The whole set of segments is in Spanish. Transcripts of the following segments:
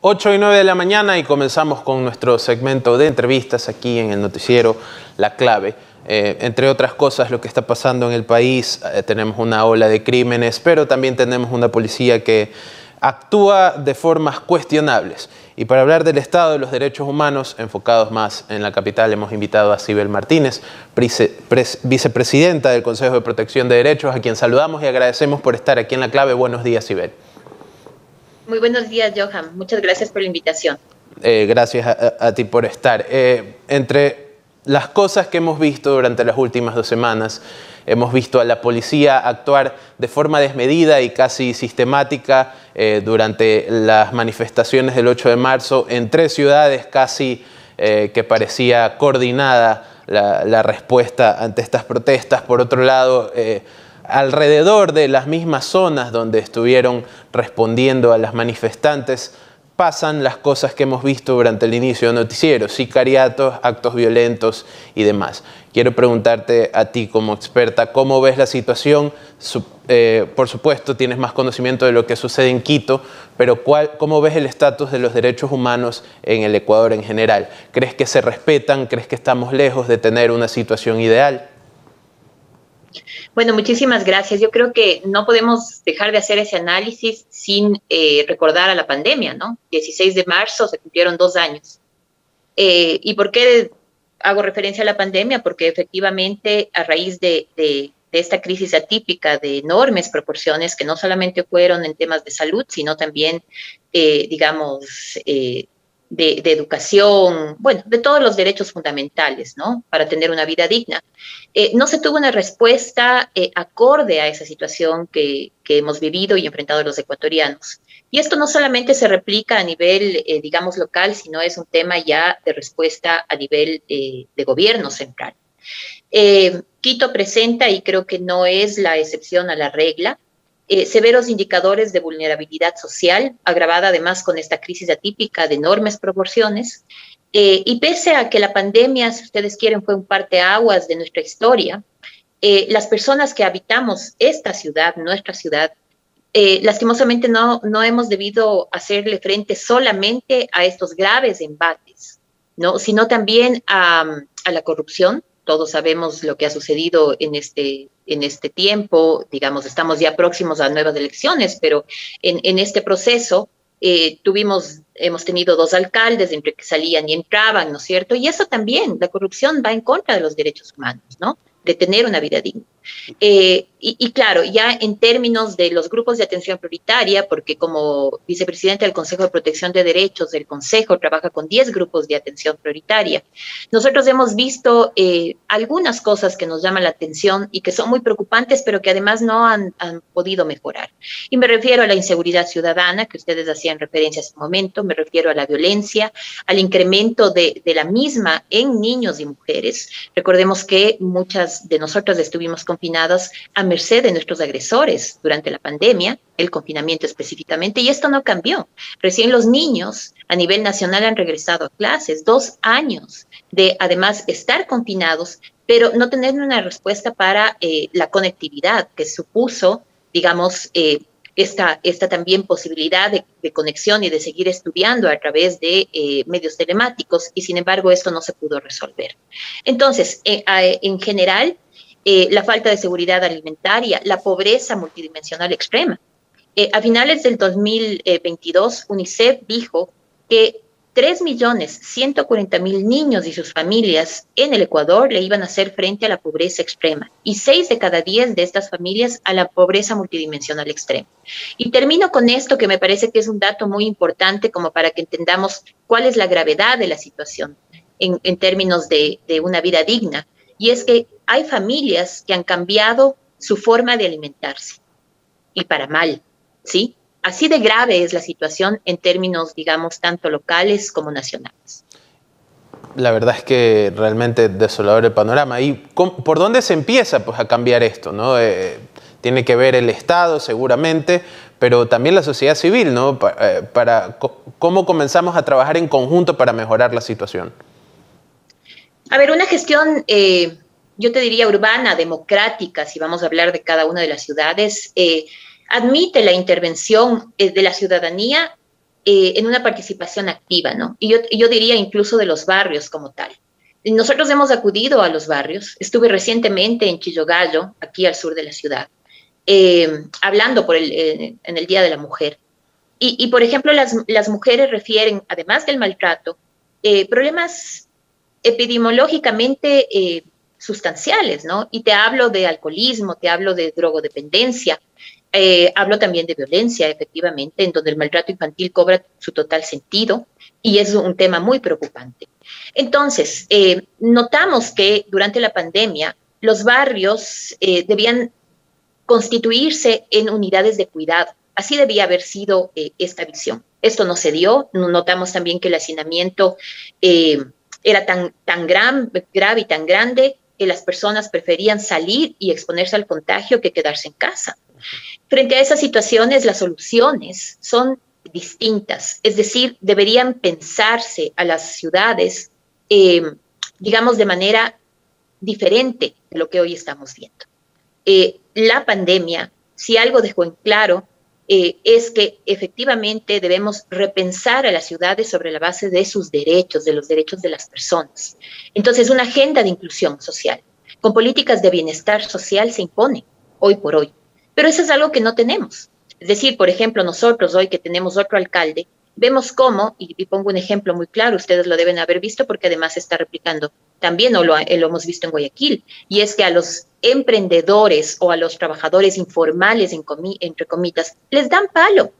8:09 de la mañana y comenzamos con nuestro segmento de entrevistas aquí en el noticiero La Clave. Entre otras cosas, lo que está pasando en el país, tenemos una ola de crímenes, pero también tenemos una policía que actúa de formas cuestionables. Y para hablar del estado de los derechos humanos, enfocados más en la capital, hemos invitado a Sibel Martínez, vicepresidenta del Consejo de Protección de Derechos, a quien saludamos y agradecemos por estar aquí en La Clave. Buenos días, Sibel. Muy buenos días, Johan. Muchas gracias por la invitación. Gracias a ti por estar. Entre las cosas que hemos visto durante las últimas 2 semanas, hemos visto a la policía actuar de forma desmedida y casi sistemática durante las manifestaciones del 8 de marzo en 3 ciudades, casi que parecía coordinada la respuesta ante estas protestas. Por otro lado, alrededor de las mismas zonas donde estuvieron respondiendo a las manifestantes, pasan las cosas que hemos visto durante el inicio del noticiero: sicariatos, actos violentos y demás. Quiero preguntarte a ti como experta, ¿cómo ves la situación? Por supuesto, tienes más conocimiento de lo que sucede en Quito, pero ¿cómo ves el estatus de los derechos humanos en el Ecuador en general? ¿Crees que se respetan? ¿Crees que estamos lejos de tener una situación ideal? Bueno, muchísimas gracias. Yo creo que no podemos dejar de hacer ese análisis sin recordar a la pandemia, ¿no? 16 de marzo se cumplieron 2 años. ¿Y por qué hago referencia a la pandemia? Porque efectivamente a raíz de esta crisis atípica de enormes proporciones, que no solamente fueron en temas de salud, sino también, de educación, bueno, de todos los derechos fundamentales, ¿no? Para tener una vida digna. No se tuvo una respuesta acorde a esa situación que hemos vivido y enfrentado los ecuatorianos. Y esto no solamente se replica a nivel, local, sino es un tema ya de respuesta a nivel de gobierno central. Quito presenta, y creo que no es la excepción a la regla, severos indicadores de vulnerabilidad social, agravada además con esta crisis atípica de enormes proporciones. Y pese a que la pandemia, si ustedes quieren, fue un parteaguas de nuestra historia, las personas que habitamos esta ciudad, nuestra ciudad, lastimosamente no hemos debido hacerle frente solamente a estos graves embates, ¿no? Sino también a la corrupción. Todos sabemos lo que ha sucedido en este tiempo. Digamos, estamos ya próximos a nuevas elecciones, pero en este proceso hemos tenido 2 alcaldes entre que salían y entraban, ¿no es cierto? Y eso también, la corrupción va en contra de los derechos humanos, ¿no? De tener una vida digna. Y claro, ya en términos de los grupos de atención prioritaria, porque como vicepresidenta del Consejo de Protección de Derechos, el Consejo trabaja con 10 grupos de atención prioritaria, nosotros hemos visto algunas cosas que nos llaman la atención y que son muy preocupantes, pero que además no han podido mejorar. Y me refiero a la inseguridad ciudadana, que ustedes hacían referencia hace un momento, me refiero a la violencia, al incremento de la misma en niños y mujeres. Recordemos que muchas de nosotras estuvimos confinadas a merced de nuestros agresores durante la pandemia, el confinamiento específicamente, y esto no cambió. Recién los niños a nivel nacional han regresado a clases, 2 años de además estar confinados, pero no tener una respuesta para la conectividad que supuso, esta también posibilidad de conexión y de seguir estudiando a través de medios telemáticos, y sin embargo esto no se pudo resolver. Entonces, en general, la falta de seguridad alimentaria, la pobreza multidimensional extrema. A finales del 2022, UNICEF dijo que 3.140.000 niños y sus familias en el Ecuador le iban a hacer frente a la pobreza extrema, y 6 de cada 10 de estas familias a la pobreza multidimensional extrema. Y termino con esto, que me parece que es un dato muy importante como para que entendamos cuál es la gravedad de la situación en términos de una vida digna. Y es que hay familias que han cambiado su forma de alimentarse, y para mal, ¿sí? Así de grave es la situación en términos, tanto locales como nacionales. La verdad es que realmente desolador el panorama. ¿Y por dónde se empieza a cambiar esto, ¿no? Tiene que ver el Estado seguramente, pero también la sociedad civil, ¿no? ¿Cómo comenzamos a trabajar en conjunto para mejorar la situación? A ver, una gestión, yo te diría urbana, democrática, si vamos a hablar de cada una de las ciudades, admite la intervención de la ciudadanía en una participación activa, ¿no? Y yo diría incluso de los barrios como tal. Nosotros hemos acudido a los barrios. Estuve recientemente en Chillogallo, aquí al sur de la ciudad, hablando en el Día de la Mujer. Por ejemplo, las mujeres refieren, además del maltrato, problemas epidemiológicamente sustanciales, ¿no? Y te hablo de alcoholismo, te hablo de drogodependencia, hablo también de violencia, efectivamente, en donde el maltrato infantil cobra su total sentido y es un tema muy preocupante. Entonces, notamos que durante la pandemia los barrios debían constituirse en unidades de cuidado. Así debía haber sido esta visión. Esto no se dio. Notamos también que el hacinamiento era tan grave y tan grande que las personas preferían salir y exponerse al contagio que quedarse en casa. Frente a esas situaciones, las soluciones son distintas, es decir, deberían pensarse a las ciudades, digamos, de manera diferente de lo que hoy estamos viendo. La pandemia, si algo dejó en claro, es que efectivamente debemos repensar a las ciudades sobre la base de sus derechos, de los derechos de las personas. Entonces, una agenda de inclusión social, con políticas de bienestar social se impone hoy por hoy. Pero eso es algo que no tenemos. Es decir, por ejemplo, nosotros hoy que tenemos otro alcalde, vemos cómo, y pongo un ejemplo muy claro, ustedes lo deben haber visto porque además se está replicando también, o lo hemos visto en Guayaquil, y es que a los emprendedores o a los trabajadores informales, entre comillas, les dan palo.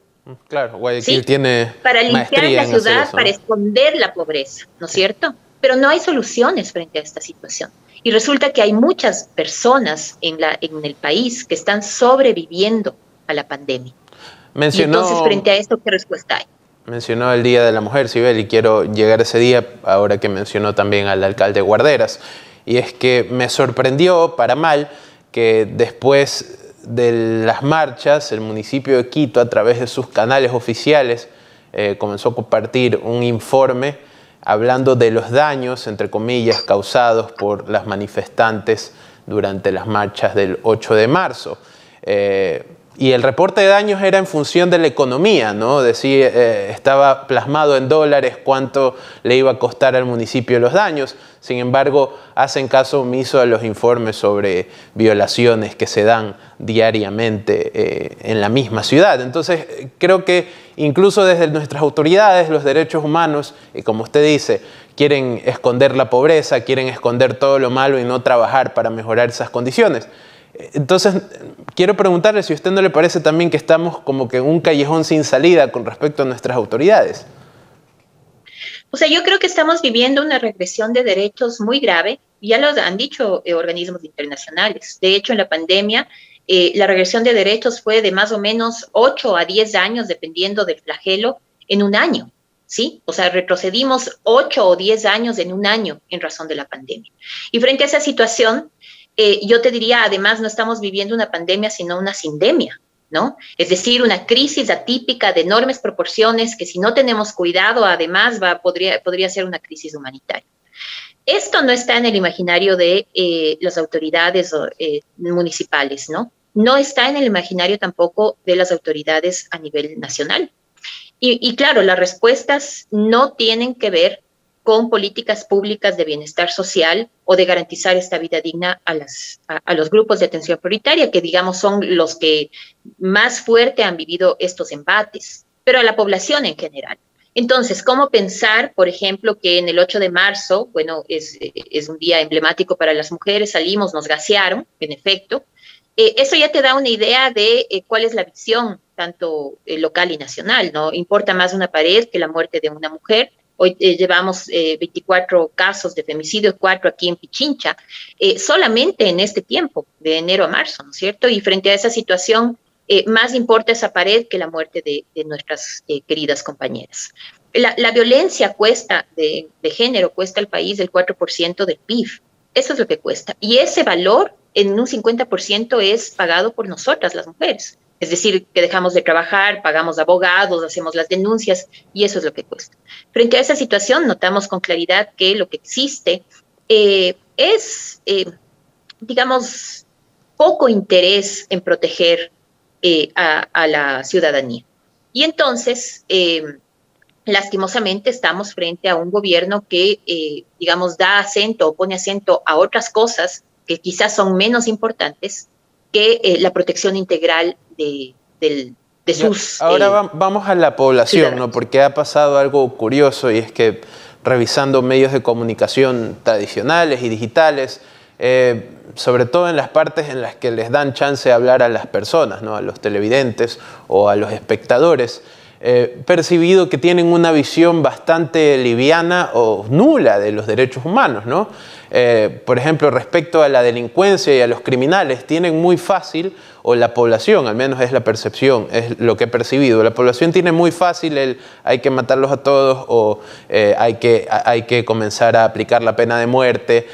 Claro, Guayaquil ¿sí? tiene Para limpiar la ciudad, para eso, ¿no? esconder la pobreza, ¿no es cierto? Pero no hay soluciones frente a esta situación. Y resulta que hay muchas personas en el país que están sobreviviendo a la pandemia. Y entonces, frente a esto, ¿qué respuesta hay? Mencionó el Día de la Mujer, Sibel, y quiero llegar a ese día ahora que mencionó también al alcalde Guarderas. Y es que me sorprendió, para mal, que después de las marchas, el municipio de Quito, a través de sus canales oficiales, comenzó a compartir un informe hablando de los daños, entre comillas, causados por las manifestantes durante las marchas del 8 de marzo. Y el reporte de daños era en función de la economía, ¿no? Decía, estaba plasmado en dólares cuánto le iba a costar al municipio los daños. Sin embargo, hacen caso omiso a los informes sobre violaciones que se dan diariamente en la misma ciudad. Entonces, creo que incluso desde nuestras autoridades, los derechos humanos, y como usted dice, quieren esconder la pobreza, quieren esconder todo lo malo y no trabajar para mejorar esas condiciones. Entonces, quiero preguntarle si a usted no le parece también que estamos como que en un callejón sin salida con respecto a nuestras autoridades. O sea, yo creo que estamos viviendo una regresión de derechos muy grave, ya lo han dicho organismos internacionales. De hecho, en la pandemia, la regresión de derechos fue de más o menos 8 a 10 años, dependiendo del flagelo, en un año, ¿sí? O sea, retrocedimos 8 o 10 años en un año en razón de la pandemia. Y frente a esa situación, yo te diría, además, no estamos viviendo una pandemia, sino una sindemia, ¿no? Es decir, una crisis atípica de enormes proporciones que si no tenemos cuidado, además, podría ser una crisis humanitaria. Esto no está en el imaginario de las autoridades municipales, ¿no? No está en el imaginario tampoco de las autoridades a nivel nacional. Y claro, las respuestas no tienen que ver con políticas públicas de bienestar social o de garantizar esta vida digna a los grupos de atención prioritaria, que digamos son los que más fuerte han vivido estos embates, pero a la población en general. Entonces, ¿cómo pensar, por ejemplo, que en el 8 de marzo, bueno, es un día emblemático para las mujeres, salimos, nos gasearon, en efecto? Eso ya te da una idea de cuál es la visión, tanto local y nacional, ¿no? Importa más una pared que la muerte de una mujer. Hoy llevamos 24 casos de femicidio, 4 aquí en Pichincha, solamente en este tiempo, de enero a marzo, ¿no es cierto? Y frente a esa situación, más importa esa pared que la muerte de nuestras queridas compañeras. La violencia de género cuesta al país el 4% del PIB. Eso es lo que cuesta. Y ese valor en un 50% es pagado por nosotras, las mujeres. Es decir, que dejamos de trabajar, pagamos abogados, hacemos las denuncias y eso es lo que cuesta. Frente a esa situación, notamos con claridad que lo que existe es, digamos, poco interés en proteger a la ciudadanía. Y entonces, lastimosamente estamos frente a un gobierno que, digamos, da acento o pone acento a otras cosas que quizás son menos importantes que la protección integral de sus Ahora vamos a la población, ¿no? ciudadanos. Porque ha pasado algo curioso y es que revisando medios de comunicación tradicionales y digitales, sobre todo en las partes en las que les dan chance de hablar a las personas, ¿no? A los televidentes o a los espectadores, percibido que tienen una visión bastante liviana o nula de los derechos humanos, ¿no? Por ejemplo, respecto a la delincuencia y a los criminales, tienen muy fácil, o la población, al menos es la percepción, es lo que he percibido, la población tiene muy fácil el hay que matarlos a todos o hay que comenzar a aplicar la pena de muerte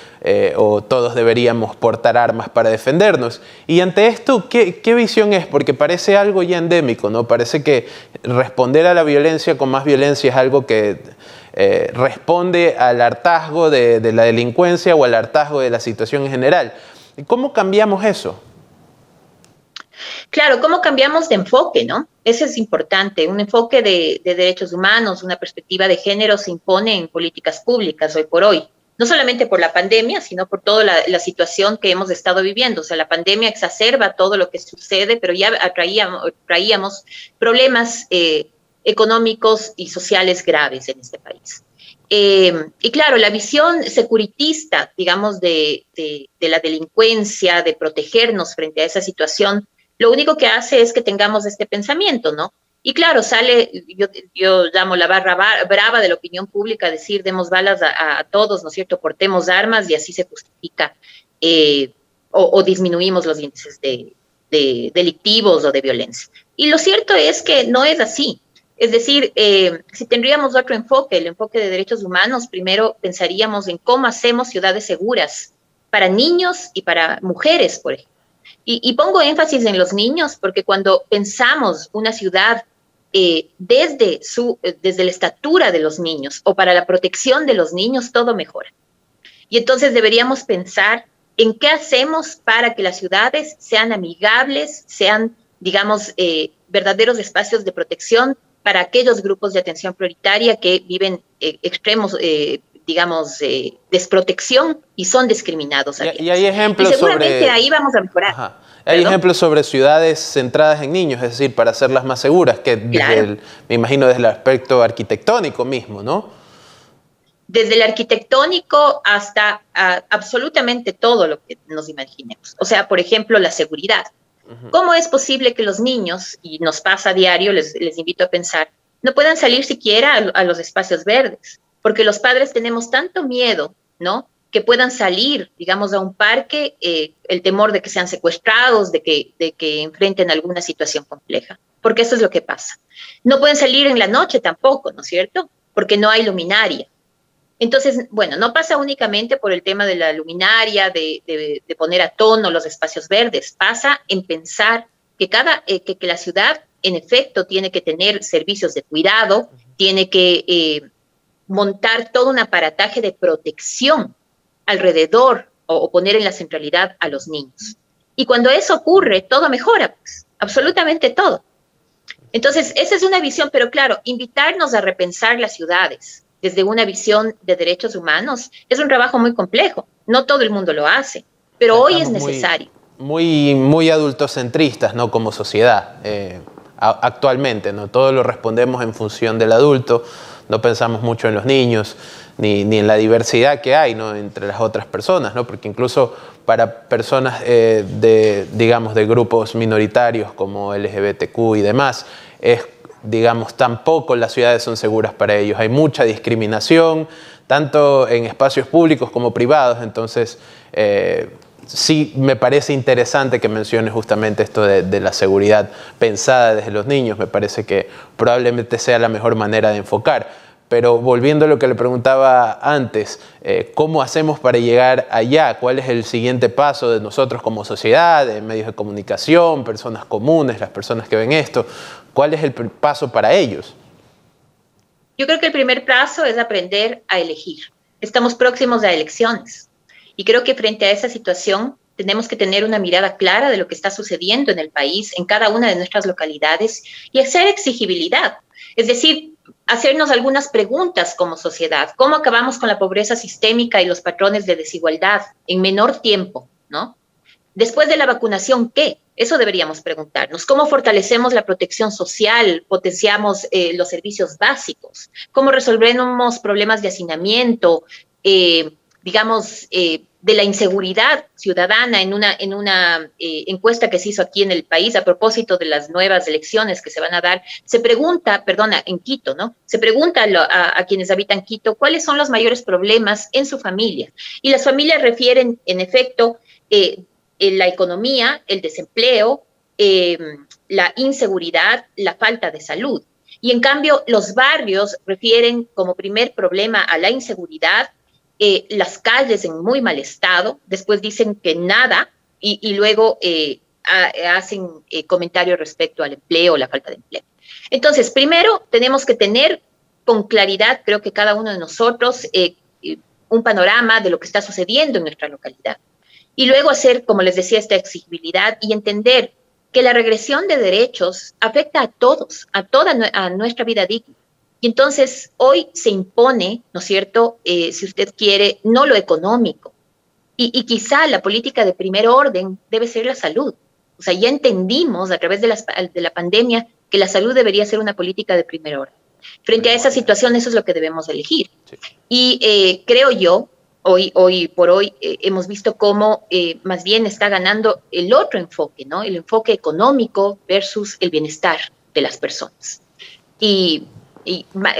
o todos deberíamos portar armas para defendernos. Y ante esto, ¿qué visión es? Porque parece algo ya endémico, ¿no? Parece que responder a la violencia con más violencia es algo que responde al hartazgo de la delincuencia o al hartazgo de la situación en general. ¿Cómo cambiamos eso? Claro, ¿cómo cambiamos de enfoque, no? Eso es importante. Un enfoque de derechos humanos, una perspectiva de género se impone en políticas públicas hoy por hoy. No solamente por la pandemia, sino por toda la situación que hemos estado viviendo. O sea, la pandemia exacerba todo lo que sucede, pero ya traíamos problemas económicos y sociales graves en este país. Y claro, la visión securitista, digamos, de la delincuencia, de protegernos frente a esa situación, lo único que hace es que tengamos este pensamiento, ¿no? Y claro, sale, yo llamo la barra brava de la opinión pública, decir, demos balas a todos, ¿no es cierto? Portemos armas y así se justifica o disminuimos los índices de delictivos o de violencia. Y lo cierto es que no es así. Es decir, si tendríamos otro enfoque, el enfoque de derechos humanos, primero pensaríamos en cómo hacemos ciudades seguras para niños y para mujeres, por ejemplo. Y pongo énfasis en los niños porque cuando pensamos una ciudad desde la estatura de los niños o para la protección de los niños, todo mejora. Y entonces deberíamos pensar en qué hacemos para que las ciudades sean amigables, sean, digamos, verdaderos espacios de protección para aquellos grupos de atención prioritaria que viven extremos, digamos, desprotección y son discriminados. Y hay ejemplos y seguramente sobre... ahí vamos a mejorar. Ajá. Hay ejemplos sobre ciudades centradas en niños, es decir, para hacerlas más seguras, que Claro. me imagino desde el aspecto arquitectónico mismo, ¿no? Desde el arquitectónico hasta absolutamente todo lo que nos imaginemos. O sea, por ejemplo, la seguridad. ¿Cómo es posible que los niños, y nos pasa a diario, les invito a pensar, no puedan salir siquiera a los espacios verdes? Porque los padres tenemos tanto miedo, ¿no? Que puedan salir, digamos, a un parque, el temor de que sean secuestrados, de que enfrenten alguna situación compleja. Porque eso es lo que pasa. No pueden salir en la noche tampoco, ¿no es cierto? Porque no hay luminaria. Entonces, bueno, no pasa únicamente por el tema de la luminaria, de poner a tono los espacios verdes, pasa en pensar que que la ciudad, en efecto, tiene que tener servicios de cuidado, tiene que montar todo un aparataje de protección alrededor o poner en la centralidad a los niños. Y cuando eso ocurre, todo mejora, pues, absolutamente todo. Entonces, esa es una visión, pero claro, invitarnos a repensar las ciudades desde una visión de derechos humanos es un trabajo muy complejo. No todo el mundo lo hace, pero hoy es necesario. Muy adultocentristas, ¿no? Como sociedad, actualmente, ¿no? Todo lo respondemos en función del adulto, no pensamos mucho en los niños, ni en la diversidad que hay, ¿no? Entre las otras personas, ¿no? Porque incluso para personas digamos, de grupos minoritarios como LGBTQ y demás, digamos, tampoco las ciudades son seguras para ellos. Hay mucha discriminación, tanto en espacios públicos como privados. Entonces, sí me parece interesante que menciones justamente esto de la seguridad pensada desde los niños. Me parece que probablemente sea la mejor manera de enfocar. Pero volviendo a lo que le preguntaba antes, ¿cómo hacemos para llegar allá? ¿Cuál es el siguiente paso de nosotros como sociedad, de medios de comunicación, personas comunes, las personas que ven esto? ¿Cuál es el paso para ellos? Yo creo que el primer paso es aprender a elegir. Estamos próximos a elecciones y creo que frente a esa situación tenemos que tener una mirada clara de lo que está sucediendo en el país, en cada una de nuestras localidades y hacer exigibilidad. Es decir, hacernos algunas preguntas como sociedad. ¿Cómo acabamos con la pobreza sistémica y los patrones de desigualdad en menor tiempo, ¿no? Después de la vacunación, ¿qué? Eso deberíamos preguntarnos. ¿Cómo fortalecemos la protección social? ¿Potenciamos los servicios básicos? ¿Cómo resolvemos problemas de hacinamiento? Digamos, de la inseguridad ciudadana en una encuesta que se hizo aquí en el país a propósito de las nuevas elecciones que se van a dar, se pregunta, perdona, en Quito, ¿no? Se pregunta a quienes habitan Quito cuáles son los mayores problemas en su familia. Y las familias refieren, en efecto, la economía, el desempleo, la inseguridad, la falta de salud. Y en cambio, los barrios refieren como primer problema a la inseguridad, las calles en muy mal estado, después dicen que nada y luego hacen comentarios respecto al empleo, la falta de empleo. Entonces, primero tenemos que tener con claridad, creo que cada uno de nosotros, un panorama de lo que está sucediendo en nuestra localidad. Y luego hacer, como les decía, esta exigibilidad y entender que la regresión de derechos afecta a todos, a nuestra vida digna. Y entonces hoy se impone, ¿no es cierto?, si usted quiere, no lo económico. Y quizá la política de primer orden debe ser la salud. O sea, ya entendimos a través de la pandemia que la salud debería ser una política de primer orden. Frente a esa situación, eso es lo que debemos elegir. Sí. Y creo yo, hoy por hoy, hemos visto cómo más bien está ganando el otro enfoque, ¿no? El enfoque económico versus el bienestar de las personas. Y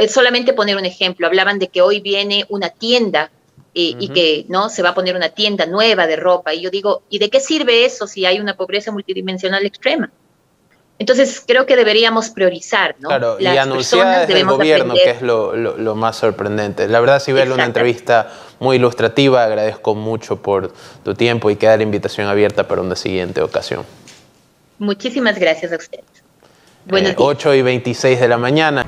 solamente poner un ejemplo, hablaban de que hoy viene una tienda y que no se va a poner una tienda nueva de ropa. Y yo digo, ¿y de qué sirve eso si hay una pobreza multidimensional extrema? Entonces, creo que deberíamos priorizar, ¿no? Claro, y anunciada desde el gobierno, que es lo más sorprendente. La verdad, Sibel, una entrevista muy ilustrativa. Agradezco mucho por tu tiempo y queda la invitación abierta para una siguiente ocasión. Muchísimas gracias a ustedes. Buenos días. 8:26 de la mañana.